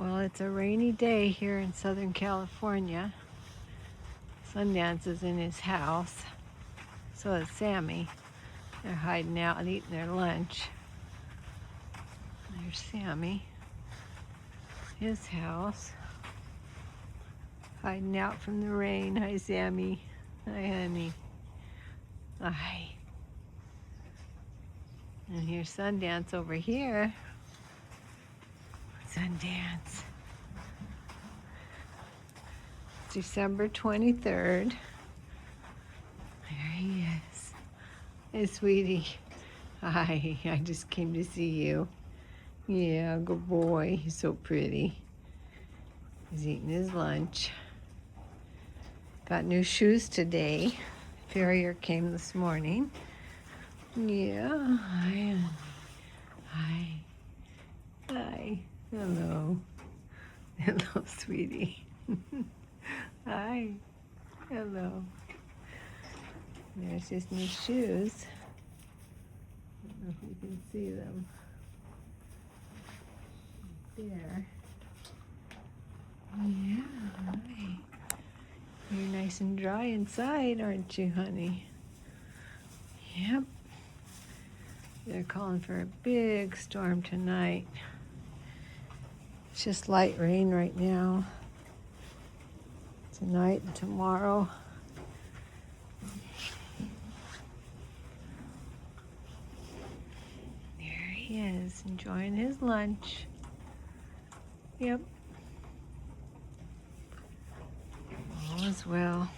Well, it's a rainy day here in Southern California. Sundance is in his house. So is Sammy. They're hiding out and eating their lunch. There's Sammy. His house. Hiding out from the rain. Hi, Sammy. Hi, honey. Hi. And here's Sundance over here. Sundance. It's December 23rd. There he is. Hey, sweetie. Hi, I just came to see you. Yeah, good boy. He's so pretty. He's eating his lunch. Got new shoes today. Farrier came this morning. Yeah, hi. Hi. Hi. Hello. Hello, sweetie. Hi. Hello. There's his new shoes. I don't know if you can see them. There. Yeah. Hi. You're nice and dry inside, aren't you, honey? Yep. They're calling for a big storm tonight. It's just light rain right now. Tonight and tomorrow. There he is, enjoying his lunch. Yep. All is well.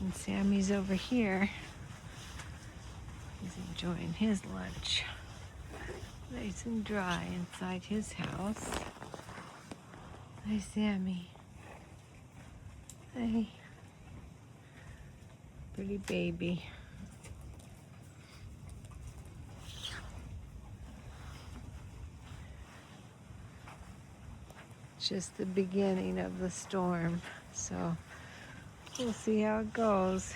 And Sammy's over here. He's enjoying his lunch. Nice and dry inside his house. Hi, Sammy. Hey. Pretty baby. It's just the beginning of the storm, so we'll see how it goes.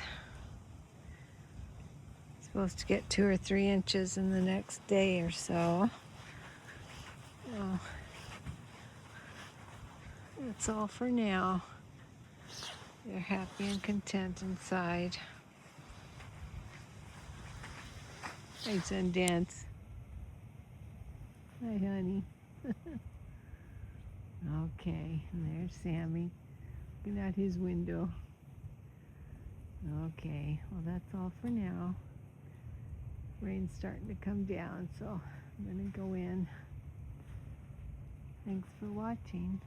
Supposed to get 2 or 3 inches in the next day or so. Oh, that's all for now. They're happy and content inside. Hi, Sundance. Hi, honey. Okay, and there's Sammy looking out his window. Okay, well, that's all for now. Rain's starting to come down, so I'm gonna go in. Thanks for watching.